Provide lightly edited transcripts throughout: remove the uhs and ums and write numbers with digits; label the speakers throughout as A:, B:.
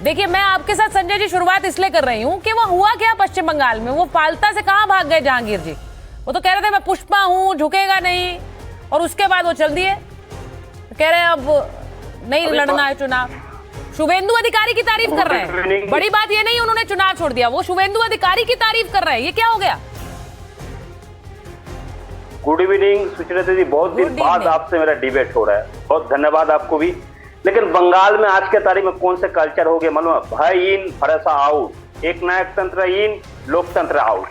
A: देखिए, मैं आपके साथ संजय जी शुरुआत इसलिए कर रही हूँ कि वो हुआ क्या पश्चिम बंगाल में। वो फालता से कहाँ भाग गए जहांगीर जी? वो तो कह रहे थे मैं पुष्पा हूँ, झुकेगा नहीं, और उसके बाद वो चल दिए, कह रहे हैं अब नहीं लड़ना है चुनाव। शुभेंदु अधिकारी की तारीफ कर रहे हैं। बड़ी बात ये नहीं उन्होंने चुनाव छोड़ दिया, वो शुभेंदु अधिकारी की तारीफ कर रहे हैं। ये क्या हो गया?
B: गुड इवनिंग सुचरिता जी, बहुत दिन बाद आपसे मेरा डिबेट हो रहा है, बहुत धन्यवाद आपको भी। लेकिन बंगाल में आज के तारीख में कौन से कल्चर हो गए मालूम है? भय इन भरोसा आउट, एक नायक तंत्र इन लोकतंत्र आउट।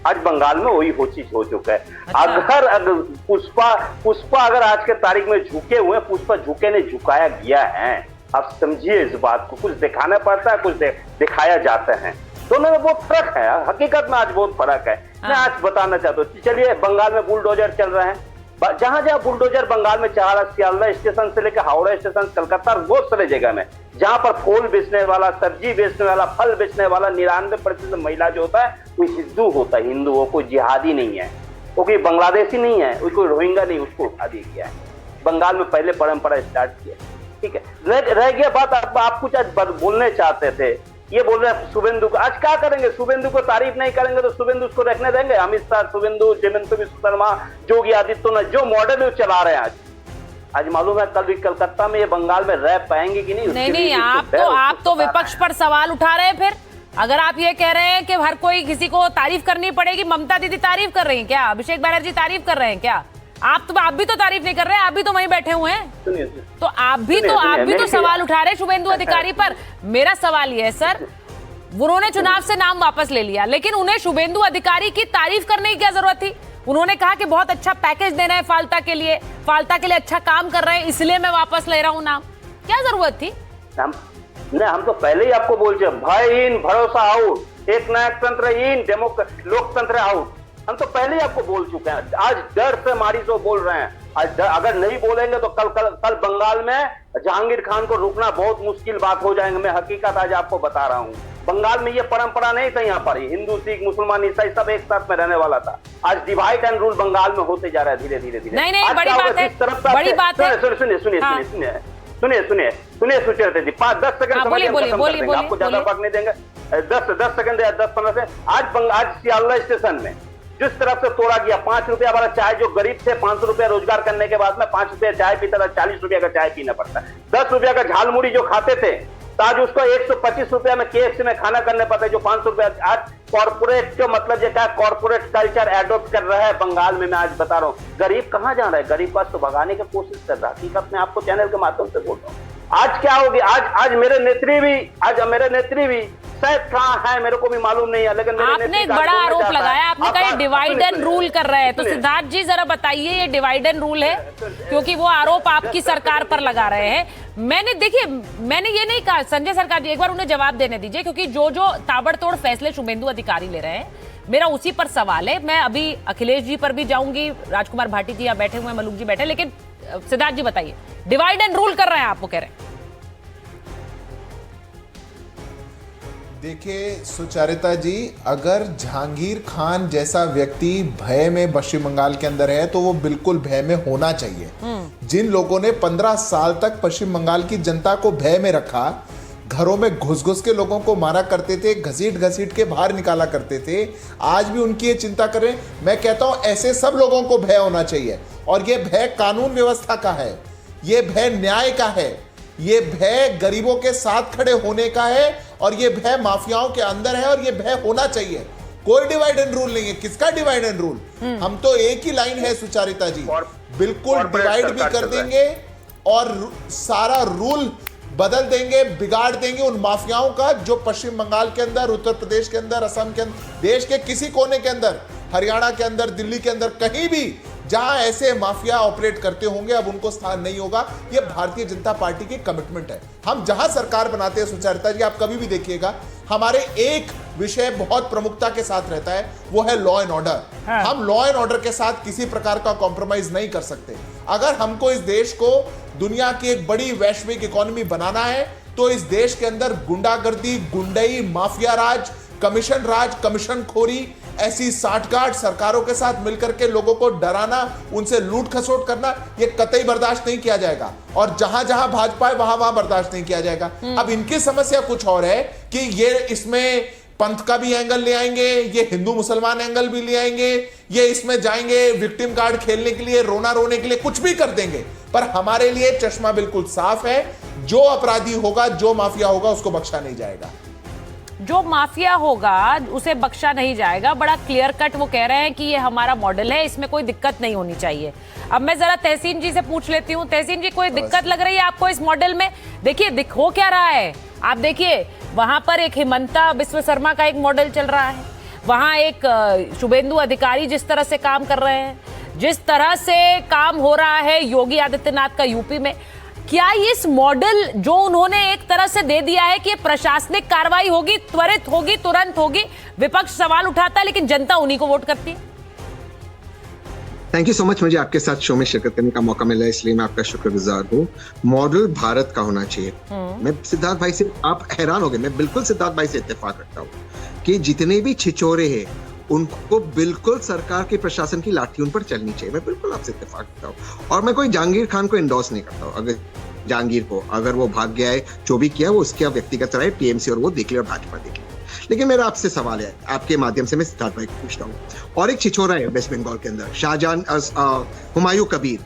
B: आज बंगाल में वही हो चीज हो चुका है। अच्छा। अगर पुष्पा अगर आज के तारीख में झुके हुए, पुष्पा झुके नहीं झुकाया गया है। आप समझिए इस बात को, कुछ दिखाना पड़ता है, कुछ दिखाया जाता है, दोनों में बहुत फर्क है। हकीकत में आज बहुत फर्क है। मैं आज बताना चाहता हूँ, चलिए बंगाल में बुलडोजर चल रहे हैं, जहां जहां बुलडोजर बंगाल में सियालदा स्टेशन से लेकर हावड़ा स्टेशन, कलकत्ता, बहुत सारे जगह में जहां पर फूल बेचने वाला, सब्जी बेचने वाला, फल बेचने वाला 99% महिला जो होता है वो हिंदू होता है। हिंदू, वो कोई जिहादी नहीं है, वो कोई बांग्लादेशी नहीं है, वो कोई रोहिंगा नहीं, उसको उठा दिया गया है। बंगाल में पहले परंपरा स्टार्ट किया, ठीक है। रह गया बात, आप कुछ आज बोलने चाहते थे, ये बोल रहे हैं शुभेंदु को। आज क्या करेंगे? शुभेंदु को तारीफ नहीं करेंगे तो शुभेंदु को रखने देंगे? अमित शाह, शुभेंदु, हेमंत बिस्वा शर्मा, योगी आदित्यनाथ जो मॉडल चला रहे हैं आज मालूम है कल भी कलकत्ता में ये बंगाल में रह पाएंगे कि नहीं?
A: नहीं, आप तो विपक्ष पर सवाल उठा रहे हैं। फिर अगर आप ये कह रहे हैं कि हर कोई किसी को तारीफ करनी पड़ेगी, ममता दीदी तारीफ कर रही हैं क्या? अभिषेक बनर्जी तारीफ कर रहे हैं क्या? आप भी तो तारीफ नहीं कर रहे, आप भी तो वहीं बैठे हुए हैं। तो आप भी तो सवाल उठा रहे हैं शुभेंदु अधिकारी पर। मेरा सवाल ये है सर, उन्होंने चुनाव से नाम वापस ले लिया, लेकिन उन्हें शुभेंदु अधिकारी की तारीफ करने की क्या जरूरत थी? उन्होंने कहा कि बहुत अच्छा पैकेज दे रहे हैं फाल्ता के लिए अच्छा काम कर रहे हैं, इसलिए मैं वापस ले रहा हूं नाम। क्या जरूरत थी?
B: हम तो पहले ही आपको बोल रहे, भय इन भरोसा आउट, एक नायक तंत्र इन लोकतंत्र आउट। हम तो पहले ही आपको बोल चुके हैं। आज डर से मारी तो बोल रहे हैं। आज अगर नहीं बोलेंगे तो कल बंगाल में जहांगीर खान को रुकना बहुत मुश्किल बात हो जाएंगे। मैं हकीकत आज आपको बता रहा हूँ। बंगाल में ये परंपरा नहीं था, यहाँ पर हिंदू, सिख, मुसलमान, ईसाई सब एक साथ में रहने वाला था। आज डिवाइड एंड रूल बंगाल में होते जा रहा है धीरे धीरे।
A: नहीं, बड़ी बात है, बड़ी बात है।
B: सुनिए सुचरिता जी, 5-10 सेकंड आपको ज्यादा वक्त नहीं देंगे। 10 सेकंड या 10-15 से। आज सियालदा स्टेशन में जिस तरफ से तोड़ा गया, 5 रुपया वाला चाय, जो गरीब थे 500 रुपया रोजगार करने के बाद में 5 रुपया चाय पीता था, 40 रुपया का चाय पीना पड़ता है। 10 रुपया का झालमुड़ी जो खाते थे तो आज उसको 125 रुपया में KFC में खाना करने पड़ता है, जो 500 रुपया। आज कॉर्पोरेट का मतलब ये क्या, कॉर्पोरेट कल्चर एडॉप्ट कर रहा है बंगाल में। मैं आज बता रहा हूँ, गरीब कहाँ जा रहा है? गरीब पास तो भगाने की कोशिश कर रहा है। हकीकत में आपको चैनल के माध्यम से बोल रहा हूँ। आज क्या होगी? आज मेरे नेत्री भी शायद कहाँ है मेरे को भी मालूम नहीं है, लेकिन
A: आपने एक बड़ा आरोप लगाया, आपने कहा डिवाइड एंड रूल कर रहे हैं। तो सिद्धार्थ जी जरा बताइए, ये डिवाइड एंड रूल है? क्योंकि वो आरोप आपकी सरकार पर लगा रहे हैं। मैंने ये नहीं कहा। संजय सरकार जी, एक बार उन्हें जवाब देने दीजिए, क्योंकि जो ताबड़तोड़ फैसले शुभेंदु अधिकारी ले रहे हैं, मेरा उसी पर सवाल है। मैं अभी अखिलेश जी पर भी जाऊंगी, राजकुमार भाटी जी यहाँ बैठे हुए हैं, मलूक जी बैठे, लेकिन सिद्धार्थ जी बताइए, डिवाइड एंड रूल कर रहे हैं आप, वो कह रहे हैं।
C: देखिए सुचरिता जी, अगर जहांगीर खान जैसा व्यक्ति भय में पश्चिम बंगाल के अंदर है तो वो बिल्कुल भय में होना चाहिए। जिन लोगों ने 15 साल तक पश्चिम बंगाल की जनता को भय में रखा, घरों में घुस के लोगों को मारा करते थे, घसीट के बाहर निकाला करते थे, आज भी उनकी ये चिंता करें। मैं कहता हूं ऐसे सब लोगों को भय होना चाहिए, और ये भय कानून व्यवस्था का है, ये भय न्याय का है, ये भय गरीबों के साथ खड़े होने का है, और ये भय माफियाओं के अंदर है, और ये भय होना चाहिए। कोई डिवाइड एंड रूल नहीं है। किसका डिवाइड एंड रूल? हम तो एक ही लाइन है सुचरिता जी, बिल्कुल डिवाइड भी कर देंगे और सारा रूल बदल देंगे, बिगाड़ देंगे उन माफियाओं का जो पश्चिम बंगाल के अंदर, उत्तर प्रदेश के अंदर, असम के अंदर, देश के किसी कोने के अंदर, हरियाणा के अंदर, दिल्ली के अंदर, कहीं भी जहां ऐसे माफिया ऑपरेट करते होंगे अब उनको स्थान नहीं होगा। ये भारतीय जनता पार्टी की कमिटमेंट है। हम जहां सरकार बनाते हैं सुचरिता जी, आप कभी भी देखिएगा हमारे एक विषय बहुत प्रमुखता के साथ रहता है, वो है लॉ एंड ऑर्डर। हम लॉ एंड ऑर्डर के साथ किसी प्रकार का कॉम्प्रोमाइज नहीं कर सकते। अगर हमको इस देश को दुनिया की एक बड़ी वैश्विक इकोनॉमी बनाना है तो इस देश के अंदर गुंडागर्दी, गुंडई, माफिया राज, कमीशन खोरी, ऐसी साठगांठ सरकारों के साथ मिलकर के लोगों को डराना, उनसे लूट खसोट करना, ये कतई बर्दाश्त नहीं किया जाएगा। और जहां जहां भाजपा है वहां वहां बर्दाश्त नहीं किया जाएगा। अब इनकी समस्या कुछ और है कि ये इसमें पंथ का भी एंगल ले आएंगे, ये हिंदू मुसलमान एंगल भी ले आएंगे, ये इसमें जाएंगे विक्टिम कार्ड खेलने के लिए, रोना रोने के लिए, कुछ भी कर देंगे। पर हमारे लिए चश्मा बिल्कुल साफ है, जो अपराधी होगा, जो माफिया होगा, उसको बख्शा नहीं जाएगा।
A: जो माफिया होगा उसे बख्शा नहीं जाएगा। बड़ा क्लियर कट वो कह रहे हैं कि ये हमारा मॉडल है, इसमें कोई दिक्कत नहीं होनी चाहिए। अब मैं जरा तहसीन जी से पूछ लेती हूँ। तहसीन जी, कोई दिक्कत लग रही है आपको इस मॉडल में? देखिए हो क्या रहा है, आप देखिए वहां पर एक हिमंता बिस्व शर्मा का एक मॉडल चल रहा है, वहां एक शुभेंदु अधिकारी जिस तरह से काम कर रहे हैं, जिस तरह से काम हो रहा है योगी आदित्यनाथ का यूपी में, क्या इस मॉडल जो उन्होंने एक तरह से दे दिया है कि प्रशासनिक कार्रवाई होगी, त्वरित होगी, तुरंत होगी, विपक्ष सवाल उठाता है लेकिन जनता उन्हीं को वोट करती है?
D: थैंक यू सो मच, मुझे आपके साथ शो में शिरकत करने का मौका मिला, इसलिए मैं आपका शुक्रगुजार हूँ। मॉडल भारत का होना चाहिए। मैं सिद्धार्थ भाई से, आप हैरान हो गए, मैं बिल्कुल सिद्धार्थ भाई से इत्तेफाक रखता हूँ कि जितने भी छिछोरे हैं उनको बिल्कुल सरकार के प्रशासन की लाठी उन पर चलनी चाहिए। मैं बिल्कुल आपसे इत्तेफाक रखता हूँ। और मैं कोई जहांगीर खान को एंडोर्स नहीं करता हूँ। अगर जहांगीर को, अगर वो भाग गया है, जो भी किया वो उसका व्यक्तिगत राय, टीएमसी और वो देख ले और भाजपा देख ले। लेकिन मेरा आपसे सवाल है, आपके माध्यम से मैं सिद्धार्थ भाई को पूछता हूँ। और एक छिछोरा है वेस्ट बंगाल के अंदर, शाहजहां हुमायूं कबीर,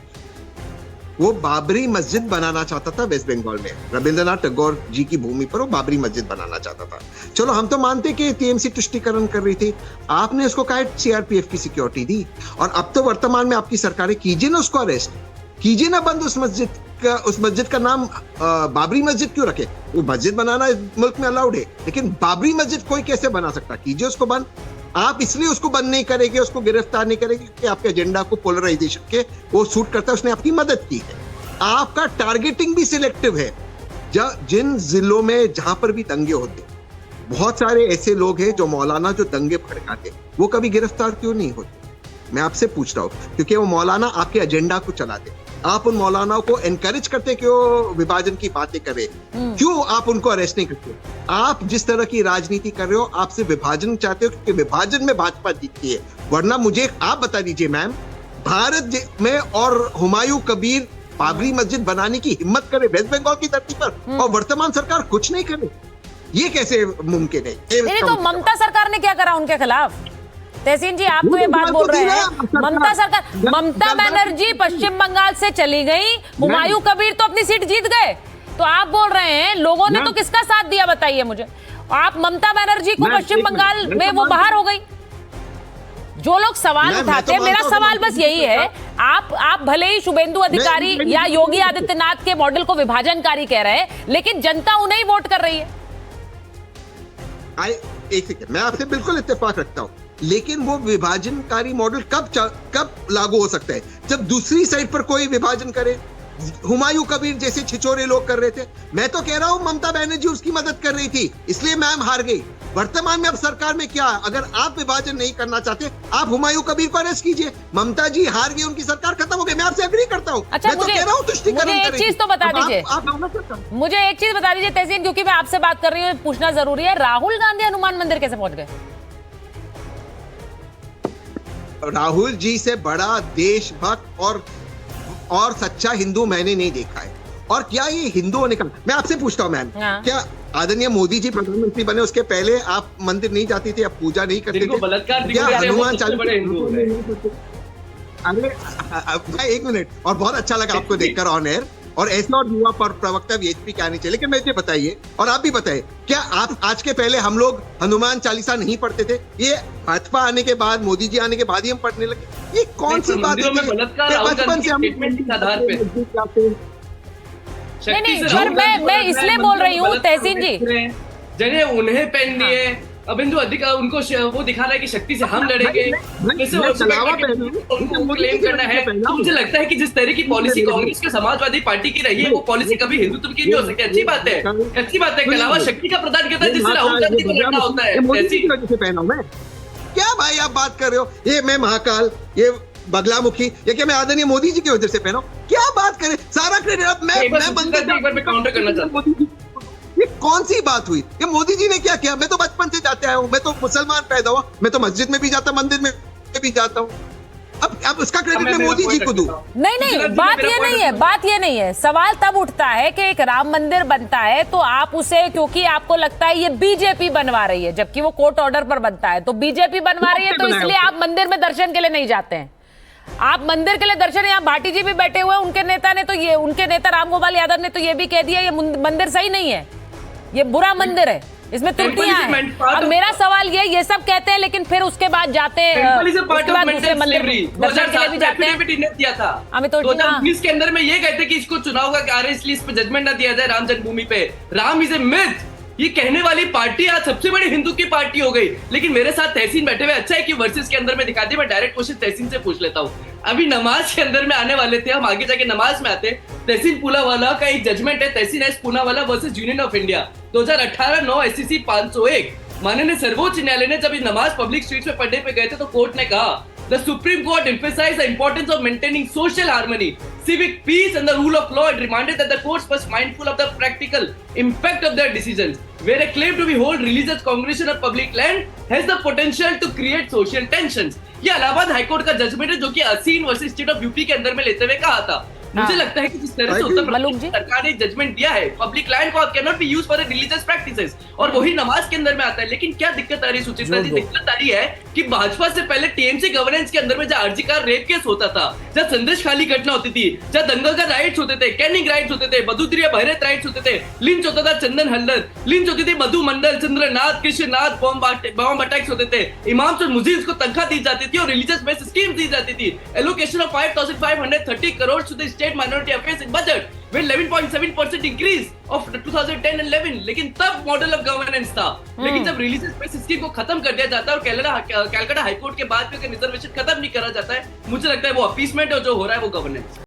D: वो बाबरी मस्जिद बनाना चाहता था वेस्ट बंगाल में, रविंद्रनाथ टैगोर जी की भूमि पर वो बाबरी मस्जिद बनाना चाहता था। चलो हम तो मानते कि टीएमसी तुष्टिकरण कर रही थी, आपने उसको कहा सीआरपीएफ की सिक्योरिटी दी, और अब तो वर्तमान में आपकी सरकारें, कीजिए ना उसको अरेस्ट, कीजिए ना बंद उस मस्जिद का नाम बाबरी मस्जिद क्यों रखे? वो मस्जिद बनाना इस मुल्क में अलाउड है, लेकिन बाबरी मस्जिद कोई कैसे बना सकता? कीजिए उसको बंद। आप इसलिए उसको बंद नहीं करेंगे, उसको गिरफ्तार नहीं करेंगे क्योंकि आपके एजेंडा को पोलराइजेशन के वो सूट करता है, उसने आपकी मदद की है। आपका टारगेटिंग भी सिलेक्टिव है। जिन जिलों में जहां पर भी दंगे होते, बहुत सारे ऐसे लोग हैं जो मौलाना जो दंगे भड़काते, वो कभी गिरफ्तार क्यों नहीं होते? मैं आपसे पूछ रहा हूं, क्योंकि वो मौलाना आपके एजेंडा को चलाते। आप उन मौलानाओं को एनकरेज करते कि वो विभाजन की बातें करें, क्यों आप उनको अरेस्ट नहीं करते? आप जिस तरह की राजनीति कर रहे हो, आप सिर्फ विभाजन चाहते हो क्योंकि विभाजन में भाजपा जीतती है। वरना मुझे आप बता दीजिए मैम, भारत में और हुमायूं कबीर बाबरी मस्जिद बनाने की हिम्मत करे वेस्ट बंगाल की धरती पर, और वर्तमान सरकार कुछ नहीं करे, ये कैसे मुमकिन है?
A: तो ममता सरकार ने क्या करा उनके खिलाफ? तहसीन जी, आप तो ये बात बोल रहे हैं, ममता सरकार, ममता बनर्जी पश्चिम बंगाल से चली गई, हुमायूं कबीर तो अपनी सीट जीत गए, तो आप बोल रहे हैं लोगों ने तो किसका साथ दिया, बताइए मुझे। आप ममता बनर्जी को पश्चिम बंगाल में वो बाहर हो गई। जो लोग सवाल उठाते हैं, मेरा सवाल बस यही है, आप भले ही शुभेंदु अधिकारी या योगी आदित्यनाथ के मॉडल को विभाजनकारी कह रहे हैं, लेकिन जनता उन्हें ही वोट कर रही है।
D: एक सेकंड, मैं आपसे बिल्कुल इत्तेफाक रखता हूं, लेकिन वो विभाजनकारी मॉडल कब लागू हो सकता है? जब दूसरी साइड पर कोई विभाजन करे। हुमायूं कबीर जैसे छिछोरे लोग कर रहे थे। मैं तो कह रहा हूं ममता बनर्जी उसकी मदद कर रही थी, इसलिए मैम हार गई। वर्तमान में अब सरकार में क्या, अगर आप विभाजन नहीं करना चाहते, आप हुमायूं कबीर को अरेस्ट कीजिए। ममता जी हार गई, उनकी सरकार खत्म हो गई, मैं आपसे एग्री करता हूं।
A: अच्छा,
D: मैं तो कह रहा हूं तुष्टिकरण
A: मुझे एक चीज तो बता दीजिए, मुझे एक चीज बता दीजिए तहसीन, क्योंकि मैं आपसे बात कर रही हूँ, पूछना जरूरी है, राहुल गांधी हनुमान मंदिर कैसे पहुंच गए?
D: राहुल जी से बड़ा देशभक्त और सच्चा हिंदू मैंने नहीं देखा है। और क्या ये हिंदुओं ने कहा? मैं आपसे पूछता हूँ मैम, क्या आदरणीय मोदी जी प्रधानमंत्री बने उसके पहले आप मंदिर नहीं जाती थी, आप पूजा नहीं करते थे? क्या हनुमान चालीसा? अरे एक मिनट, और बहुत अच्छा लगा आपको देखकर ऑन एयर, और ऐसे और युवा प्रवक्ता वीएचपी क्या नहीं चाहिए। लेकिन मुझे बताइए, और आप भी बताइए, क्या आप आज के पहले हम लोग हनुमान चालीसा नहीं पढ़ते थे? ये भाजपा आने के बाद, मोदी जी आने के बाद ही हम पढ़ने लगे। ये कौन सी बात है? बचपन से हम
A: नहीं, पर मैं इसलिए बोल रही हूँ तहसीन जी,
E: जगह उन्हें पहन दिए, अब हिंदू अधिकार उनको वो दिखा रहा है कि शक्ति से हम लड़ेंगे, क्लेम करना है। तो मुझे लगता है कि जिस तरह की पॉलिसी कांग्रेस के समाजवादी पार्टी की रही है, वो पॉलिसी कभी हिंदुत्व की नहीं हो सकती। अच्छी बात है, अच्छी बात है। कलावा शक्ति का प्रदान करता है जिससे राहुल गांधी को लड़ना होता है।
D: क्या भाई आप बात कर रहे हो? ये मैं महाकाल, ये बगलामुखी, ये क्या मैं आदरणीय मोदी जी की वजह से पहना हूं? क्या बात करें, सारा क्रेडिट मैं
E: काउंटर करना चाहता हूं।
D: ये कौन सी बात हुई? ये मोदी जी ने क्या किया? मैं तो बचपन से जाते आया हूँ, मैं तो मुसलमान पैदा हुआ, मैं तो मस्जिद में भी जाता, मंदिर में भी जाता हूँ। अब उसका क्रेडिट मैं मोदी जी को दूं?
A: नहीं, बात ये नहीं है। सवाल तब उठता है कि एक राम मंदिर बनता है तो आप उसे, क्योंकि आपको लगता है ये बीजेपी बनवा रही है, जबकि वो कोर्ट ऑर्डर पर बनता है, तो बीजेपी बनवा रही है, तो इसलिए आप मंदिर में दर्शन के लिए नहीं जाते हैं। आप मंदिर के लिए दर्शन, यहाँ भाटी जी भी बैठे हुए हैं, उनके नेता रामगोपाल यादव ने तो ये भी कह दिया ये मंदिर सही नहीं है, ये बुरा मंदिर है, इसमें त्रुटियां हैं। अब मेरा सवाल ये सब कहते हैं, लेकिन फिर उसके बाद जाते हैं, उसके बाद दूसरे मंदिर दर्शन के लिए भी जाते हैं।
E: दिया था
A: अमित
E: 2019 के अंदर में ये कहते कि इसको चुनाव का कार्य, इसलिए इस पे जजमेंट ना दिया जाए राम जन्मभूमि पे। राम इज ए मिथ, ये कहने वाली पार्टी आज सबसे बड़ी हिंदू की पार्टी हो गई। लेकिन मेरे साथ तहसीन बैठे हुए, अच्छा है कि वर्सेस के अंदर में दिखा दी, मैं डायरेक्ट क्वेश्चन तहसीन से पूछ लेता हूँ। अभी नमाज के अंदर में आने वाले थे, हम आगे जाके नमाज में आते। तहसीन पूनावाला का एक जजमेंट है, Tehseen S Poonawalla versus union of India 2018 9 SCC 501। माननीय सर्वोच्च न्यायालय ने जब ये नमाज पब्लिक स्ट्रीट्स में पढ़ने पे गए थे तो कोर्ट ने कहा The Supreme Court emphasized the importance of maintaining social harmony, civic peace and the rule of law and reminded that the courts must mindful of the practical impact of their decisions. Where a claim to be hold religious congregation of public land has the potential to create social tensions. ये Allahabad high court का judgement है जो कि असीन versus state of UP के अंदर में लेते हुए कहा था। मुझे लगता है कि जिस तरह से उत्तर प्रदेश सरकार ने जजमेंट दिया है, पब्लिक लैंड को can not be used for religious practices, और वही नमाज के अंदर में आता है। लेकिन क्या दिक्कत आ रही है सुचित्रा जी? दिक्कत आ रही है कि भाजपा से पहले टीएमसी गवर्नेंस के अंदर में जहां आरजीकर रेप केस होता था, जहां संदेश खाली घटना होती थी, जहां दंगल का राइट्स होते थे, कैनिंग राइट्स होते थे, बदुद्रिया बहरेत राइट्स होते थे, लिंच होता था चंदन हल्दर, लिंच होती थी मधु मंडल, चंद्रनाथ, कृष्णनाथ, बॉम्ब अटैक्स होते थे, इमाम्स और मुजीज को तनख्वाह दी जाती थी और रिलीजियस बेस्ड स्कीम दी जाती थी, allocation of 5530 crore to the state minority affairs budget with 11.7% increase of 2010 and 11। लेकिन तब मॉडल ऑफ गवर्नेंस था। लेकिन जब रिलीजियस बेस स्कीम को खत्म कर दिया जाता है और कैलकाटा हाईकोर्ट के बाद भी रिजर्वेशन खत्म नहीं करा जाता है, मुझे लगता है वो अपीसमेंट है जो हो रहा है वो गवर्नेंस।